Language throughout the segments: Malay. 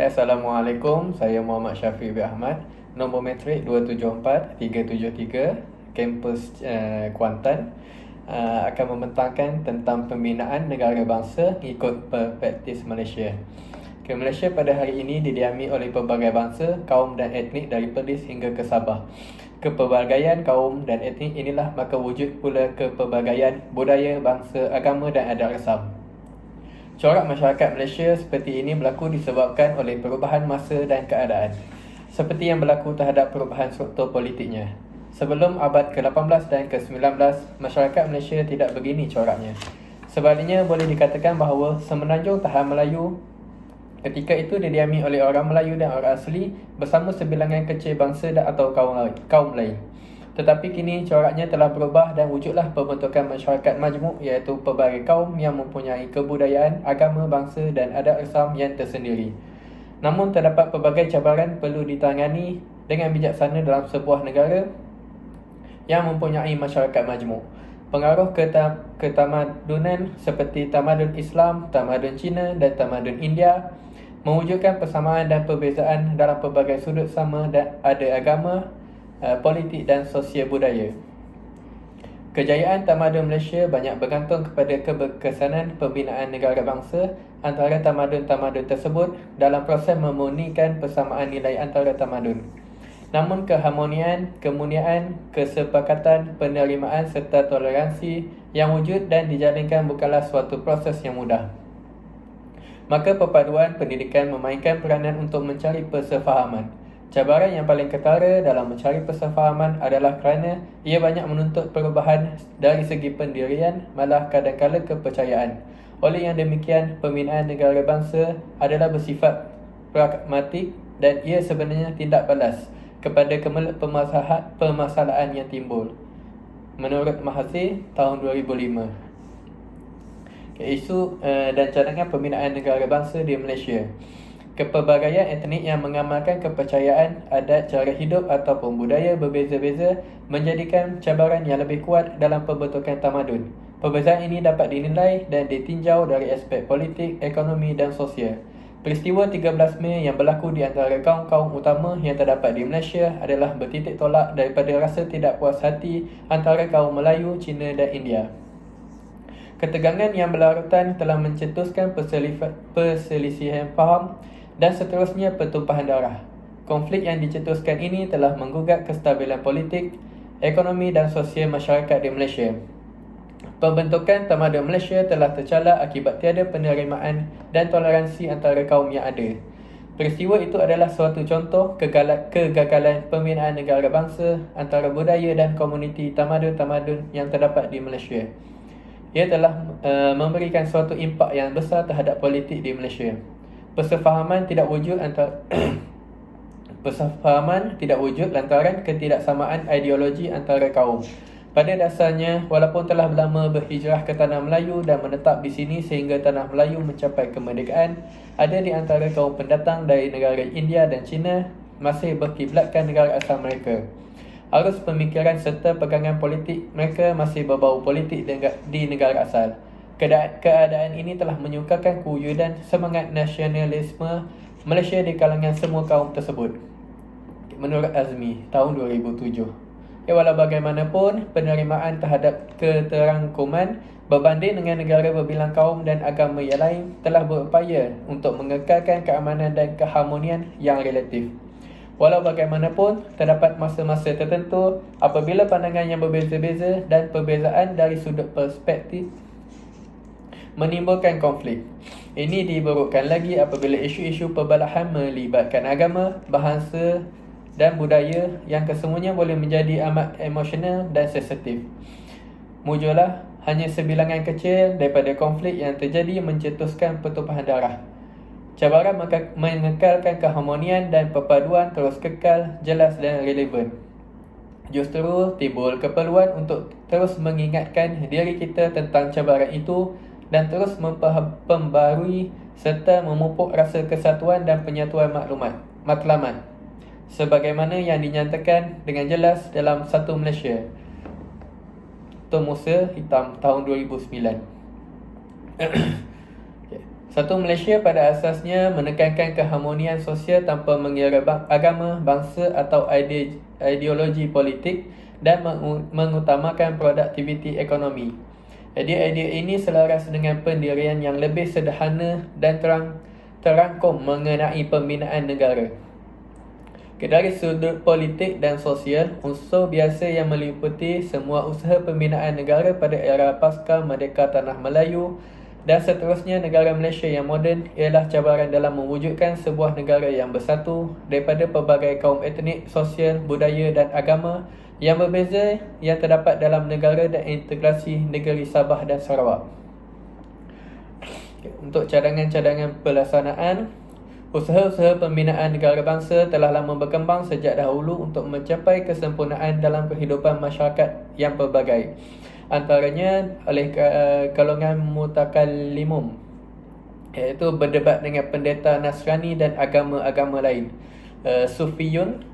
Assalamualaikum, saya Muhammad Syafiq bin Ahmad, nombor metrik 274-373, kampus Kuantan, akan membentangkan tentang pembinaan negara bangsa mengikut perspektif Malaysia. Malaysia pada hari ini didiami oleh pelbagai bangsa, kaum dan etnik dari Perlis hingga ke Sabah. Kepelbagaian kaum dan etnik inilah maka wujud pula kepelbagaian budaya, bangsa, agama dan adat resam. Corak masyarakat Malaysia seperti ini berlaku disebabkan oleh perubahan masa dan keadaan, seperti yang berlaku terhadap perubahan struktur politiknya. Sebelum abad ke-18 dan ke-19, masyarakat Malaysia tidak begini coraknya. Sebaliknya, boleh dikatakan bahawa semenanjung Tahan Melayu ketika itu didiami oleh orang Melayu dan orang asli bersama sebilangan kecil bangsa atau kaum lain. Tetapi kini coraknya telah berubah dan wujudlah pembentukan masyarakat majmuk, iaitu pelbagai kaum yang mempunyai kebudayaan, agama, bangsa dan adat resam yang tersendiri. Namun terdapat pelbagai cabaran perlu ditangani dengan bijaksana dalam sebuah negara yang mempunyai masyarakat majmuk. Pengaruh ketamadunan seperti tamadun Islam, tamadun Cina dan tamadun India mewujudkan persamaan dan perbezaan dalam pelbagai sudut sama dan ada agama, politik dan sosial budaya. Kejayaan tamadun Malaysia banyak bergantung kepada keberkesanan pembinaan negara bangsa antara tamadun-tamadun tersebut dalam proses memurnikan persamaan nilai antara tamadun. Namun keharmonian, kemuliaan, kesepakatan, penerimaan serta toleransi yang wujud dan dijalinkan bukanlah suatu proses yang mudah. Maka perpaduan pendidikan memainkan peranan untuk mencari persefahaman. Cabaran yang paling ketara dalam mencari persefahaman adalah kerana ia banyak menuntut perubahan dari segi pendirian, malah kadang-kala kepercayaan. Oleh yang demikian, pembinaan negara bangsa adalah bersifat pragmatik dan ia sebenarnya tindak balas kepada permasalahan yang timbul. Menurut Mahathir, tahun 2005. Isu dan cadangan pembinaan negara bangsa di Malaysia. Kepelbagaian etnik yang mengamalkan kepercayaan, adat, cara hidup ataupun budaya berbeza-beza menjadikan cabaran yang lebih kuat dalam pembentukan tamadun. Perbezaan ini dapat dinilai dan ditinjau dari aspek politik, ekonomi dan sosial. Peristiwa 13 Mei yang berlaku di antara kaum-kaum utama yang terdapat di Malaysia adalah bertitik tolak daripada rasa tidak puas hati antara kaum Melayu, Cina dan India. Ketegangan yang berlarutan telah mencetuskan perselisihan faham dan seterusnya pertumpahan darah. Konflik yang dicetuskan ini telah menggugat kestabilan politik, ekonomi dan sosial masyarakat di Malaysia. Pembentukan tamadun Malaysia telah tercalak akibat tiada penerimaan dan toleransi antara kaum yang ada. Peristiwa itu adalah suatu contoh kegagalan pembinaan negara bangsa antara budaya dan komuniti tamadun-tamadun yang terdapat di Malaysia. Ia telah memberikan suatu impak yang besar terhadap politik di Malaysia. Persefahaman tidak wujud lantaran ketidaksamaan ideologi antara kaum. Pada dasarnya, walaupun telah lama berhijrah ke tanah Melayu dan menetap di sini sehingga tanah Melayu mencapai kemerdekaan, ada di antara kaum pendatang dari negara India dan China masih berkiblatkan negara asal mereka. Arus pemikiran serta pegangan politik mereka masih berbau politik di negara asal. Keadaan ini telah menyukarkan kewujudan semangat nasionalisme Malaysia di kalangan semua kaum tersebut. Menurut Azmi, tahun 2007. Walau bagaimanapun, penerimaan terhadap keterangkuman berbanding dengan negara berbilang kaum dan agama yang lain telah berupaya untuk mengekalkan keamanan dan keharmonian yang relatif. Walau bagaimanapun, terdapat masa-masa tertentu apabila pandangan yang berbeza-beza dan perbezaan dari sudut perspektif menimbulkan konflik. Ini diburukkan lagi apabila isu-isu perbalahan melibatkan agama, bahasa dan budaya yang kesemuanya boleh menjadi amat emosional dan sensitif. Muncullah hanya sebilangan kecil daripada konflik yang terjadi mencetuskan pertumpahan darah. Cabaran mengekalkan keharmonian dan perpaduan terus kekal, jelas dan relevan. Justru timbul keperluan untuk terus mengingatkan diri kita tentang cabaran itu dan terus memperbarui serta memupuk rasa kesatuan dan penyatuan matlamat sebagaimana yang dinyatakan dengan jelas dalam Satu Malaysia Tun Musa Hitam tahun 2009. Satu Malaysia pada asasnya menekankan keharmonian sosial tanpa mengira agama, bangsa atau ideologi politik dan mengutamakan produktiviti ekonomi. Idea-idea ini selaras dengan pendirian yang lebih sederhana dan terangkum mengenai pembinaan negara. Dari sudut politik dan sosial, unsur biasa yang meliputi semua usaha pembinaan negara pada era pasca Merdeka Tanah Melayu dan seterusnya negara Malaysia yang moden ialah cabaran dalam mewujudkan sebuah negara yang bersatu daripada pelbagai kaum etnik, sosial, budaya dan agama yang berbeza yang terdapat dalam negara dan integrasi negeri Sabah dan Sarawak. Untuk cadangan-cadangan pelaksanaan, usaha-usaha pembinaan negara bangsa telah lama berkembang sejak dahulu untuk mencapai kesempurnaan dalam kehidupan masyarakat yang pelbagai. Antaranya oleh golongan mutakallimum, iaitu berdebat dengan pendeta Nasrani dan agama-agama lain. Sufiyun,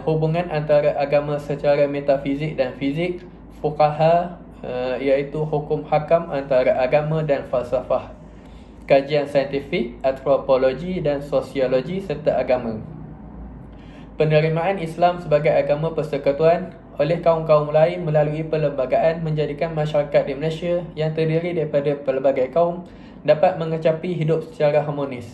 hubungan antara agama secara metafizik dan fizik. Fuqaha, iaitu hukum hakam antara agama dan falsafah. Kajian saintifik, antropologi dan sosiologi serta agama. Penerimaan Islam sebagai agama persekutuan oleh kaum-kaum lain melalui perlembagaan menjadikan masyarakat di Malaysia yang terdiri daripada pelbagai kaum dapat mengecapi hidup secara harmonis.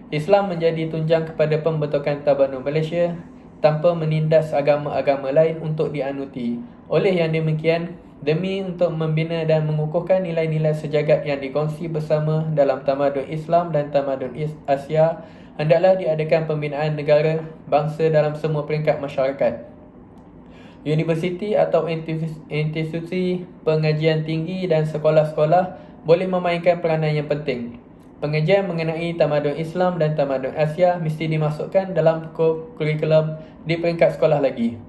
Islam menjadi tunjang kepada pembentukan Tabanun Malaysia tanpa menindas agama-agama lain untuk dianuti. Oleh yang demikian, demi untuk membina dan mengukuhkan nilai-nilai sejagat yang dikongsi bersama dalam tamadun Islam dan tamadun Asia, hendaklah diadakan pembinaan negara bangsa dalam semua peringkat masyarakat. Universiti atau institusi pengajian tinggi dan sekolah-sekolah boleh memainkan peranan yang penting. Pengajian mengenai tamadun Islam dan tamadun Asia mesti dimasukkan dalam kurikulum di peringkat sekolah lagi.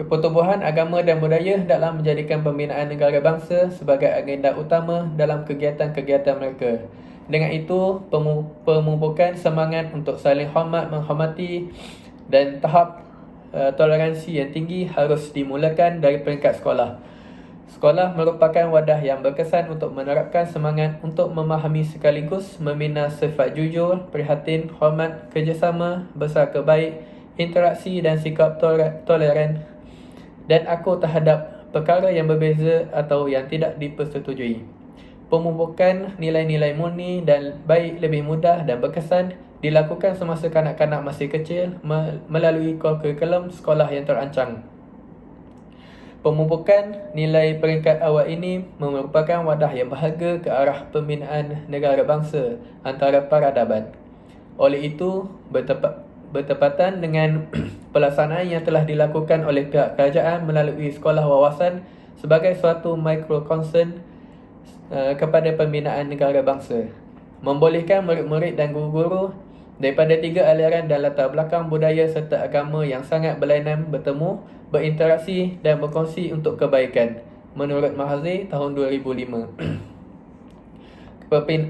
Kepertubuhan agama dan budaya hendaklah menjadikan pembinaan negara bangsa sebagai agenda utama dalam kegiatan-kegiatan mereka. Dengan itu, pemupukan semangat untuk saling hormat menghormati dan tahap toleransi yang tinggi harus dimulakan dari peringkat sekolah. Sekolah merupakan wadah yang berkesan untuk menerapkan semangat untuk memahami sekaligus membina sifat jujur, prihatin, hormat, kerjasama, bersangka baik, interaksi dan sikap toleran dan akur terhadap perkara yang berbeza atau yang tidak dipersetujui. Pemupukan nilai-nilai murni dan baik lebih mudah dan berkesan dilakukan semasa kanak-kanak masih kecil melalui kurikulum sekolah yang terancang. Pemupukan nilai peringkat awal ini merupakan wadah yang berharga ke arah pembinaan negara bangsa antara peradaban. Oleh itu, bertepatan dengan pelaksanaan yang telah dilakukan oleh pihak kerajaan melalui sekolah wawasan sebagai suatu micro-concern kepada pembinaan negara bangsa, membolehkan murid-murid dan guru-guru daripada 3 aliran dan latar belakang budaya serta agama yang sangat berlainan bertemu, berinteraksi dan berkongsi untuk kebaikan, menurut Mahathir tahun 2005.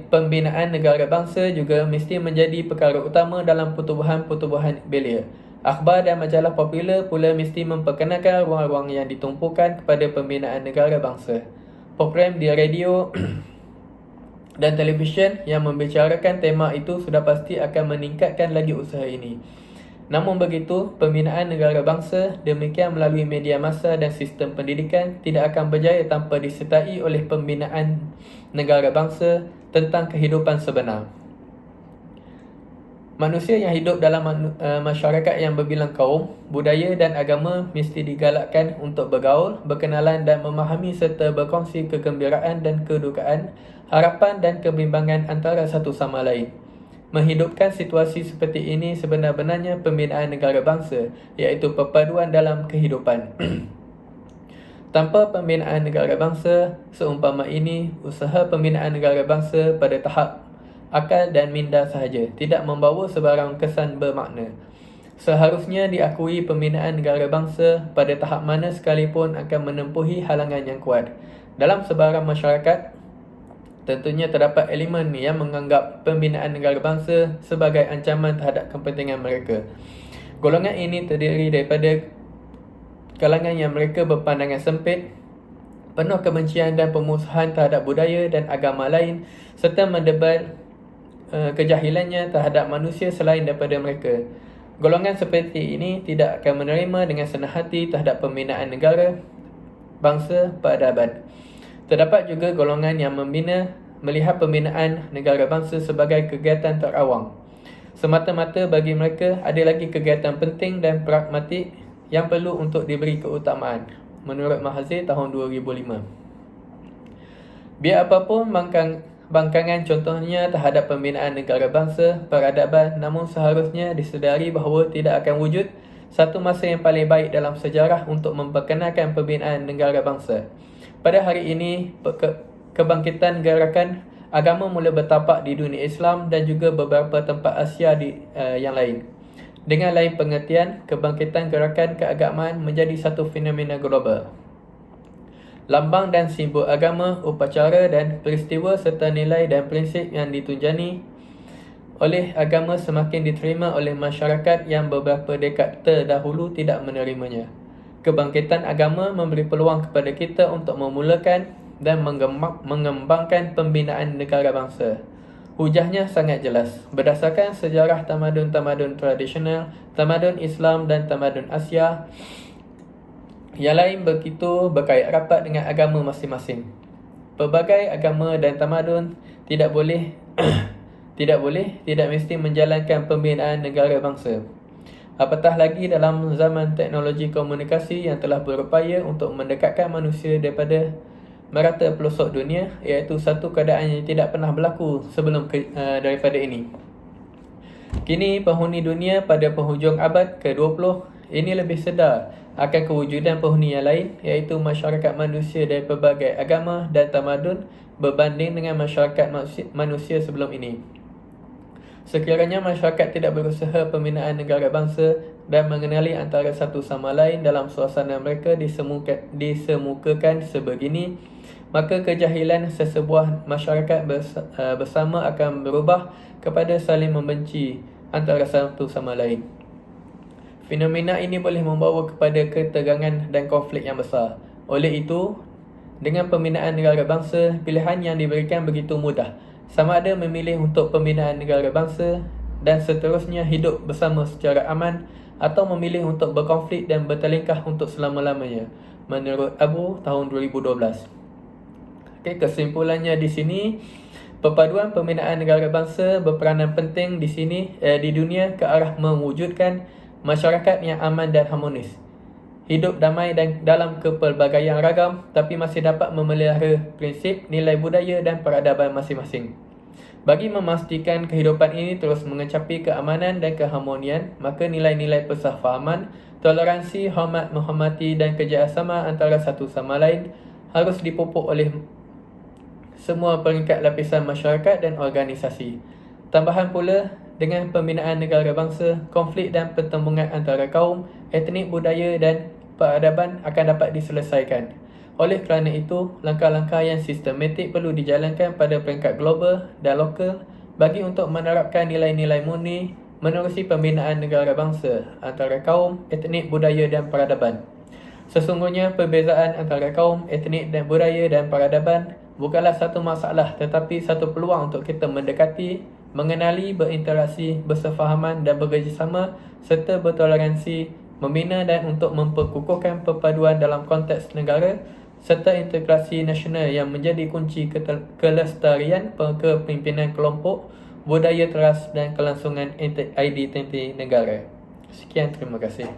Pembinaan negara bangsa juga mesti menjadi perkara utama dalam pertubuhan belia. Akhbar dan majalah popular pula mesti memperkenalkan ruang-ruang yang ditumpukan kepada pembinaan negara bangsa. Program di radio dan televisyen yang membicarakan tema itu sudah pasti akan meningkatkan lagi usaha ini. Namun begitu, pembinaan negara bangsa demikian melalui media massa dan sistem pendidikan tidak akan berjaya tanpa disertai oleh pembinaan negara bangsa tentang kehidupan sebenar. Manusia yang hidup dalam masyarakat yang berbilang kaum, budaya dan agama mesti digalakkan untuk bergaul, berkenalan dan memahami serta berkongsi kegembiraan dan kedukaan, harapan dan kebimbangan antara satu sama lain. Menghidupkan situasi seperti ini sebenar-benarnya pembinaan negara bangsa, iaitu perpaduan dalam kehidupan. Tanpa pembinaan negara bangsa, seumpama ini, usaha pembinaan negara bangsa pada tahap akal dan minda sahaja, tidak membawa sebarang kesan bermakna. Seharusnya diakui pembinaan negara bangsa pada tahap mana sekalipun akan menempuhi halangan yang kuat. Dalam sebarang masyarakat, tentunya terdapat elemen yang menganggap pembinaan negara bangsa sebagai ancaman terhadap kepentingan mereka. Golongan ini terdiri daripada kalangan yang mereka berpandangan sempit penuh kebencian dan pemusuhan terhadap budaya dan agama lain serta mendebat kejahilannya terhadap manusia selain daripada mereka. Golongan seperti ini tidak akan menerima dengan senang hati terhadap pembinaan negara, bangsa, peradaban. Terdapat juga golongan yang melihat pembinaan negara bangsa sebagai kegiatan terawang. Semata-mata bagi mereka ada lagi kegiatan penting dan pragmatik yang perlu untuk diberi keutamaan, menurut Mahazir tahun 2005. Biar apapun bangkangan contohnya terhadap pembinaan negara bangsa, peradaban, namun seharusnya disedari bahawa tidak akan wujud satu masa yang paling baik dalam sejarah untuk memperkenalkan pembinaan negara bangsa. Pada hari ini, kebangkitan gerakan agama mula bertapak di dunia Islam dan juga beberapa tempat Asia yang lain. Dengan lain pengertian, kebangkitan gerakan keagamaan menjadi satu fenomena global. Lambang dan simbol agama, upacara dan peristiwa serta nilai dan prinsip yang ditunjani oleh agama semakin diterima oleh masyarakat yang beberapa dekad terdahulu tidak menerimanya. Kebangkitan agama memberi peluang kepada kita untuk memulakan dan mengembangkan pembinaan negara bangsa. Hujahnya sangat jelas. Berdasarkan sejarah tamadun-tamadun tradisional, tamadun Islam dan tamadun Asia, yang lain begitu berkait rapat dengan agama masing-masing. Pelbagai agama dan tamadun tidak mesti menjalankan pembinaan negara bangsa. Apatah lagi dalam zaman teknologi komunikasi yang telah berupaya untuk mendekatkan manusia daripada merata pelosok dunia, iaitu satu keadaan yang tidak pernah berlaku sebelum daripada ini. Kini penghuni dunia pada penghujung abad ke-20 ini lebih sedar akan kewujudan penghuni yang lain, iaitu masyarakat manusia dari pelbagai agama dan tamadun berbanding dengan masyarakat manusia sebelum ini. Sekiranya masyarakat tidak berusaha pembinaan negara bangsa dan mengenali antara satu sama lain dalam suasana mereka disemukakan sebegini, maka kejahilan sesebuah masyarakat bersama akan berubah kepada saling membenci antara satu sama lain. Fenomena ini boleh membawa kepada ketegangan dan konflik yang besar. Oleh itu, dengan pembinaan negara bangsa, pilihan yang diberikan begitu mudah. Sama ada memilih untuk pembinaan negara bangsa dan seterusnya hidup bersama secara aman, atau memilih untuk berkonflik dan bertelingkah untuk selama-lamanya, menurut Abu tahun 2012. Kesimpulannya di sini, perpaduan pembinaan negara bangsa berperanan penting di sini di dunia ke arah mewujudkan masyarakat yang aman dan harmonis, hidup damai dan dalam kepelbagaian ragam, tapi masih dapat memelihara prinsip, nilai budaya dan peradaban masing-masing. Bagi memastikan kehidupan ini terus mengecapi keamanan dan keharmonian, maka nilai-nilai persafahaman, toleransi, hormat menghormati dan kerjasama antara satu sama lain harus dipupuk oleh semua peringkat lapisan masyarakat dan organisasi. Tambahan pula, dengan pembinaan negara bangsa, konflik dan pertembungan antara kaum, etnik, budaya dan peradaban akan dapat diselesaikan. Oleh kerana itu, langkah-langkah yang sistematik perlu dijalankan pada peringkat global dan lokal bagi untuk menerapkan nilai-nilai murni menerusi pembinaan negara bangsa antara kaum, etnik, budaya dan peradaban. Sesungguhnya, perbezaan antara kaum, etnik dan budaya dan peradaban bukanlah satu masalah, tetapi satu peluang untuk kita mendekati, mengenali, berinteraksi, bersefahaman dan bekerjasama serta bertoleransi, membina dan untuk memperkukuhkan perpaduan dalam konteks negara serta integrasi nasional yang menjadi kunci kelestarian kepimpinan kelompok, budaya teras dan kelangsungan identiti negara. Sekian, terima kasih.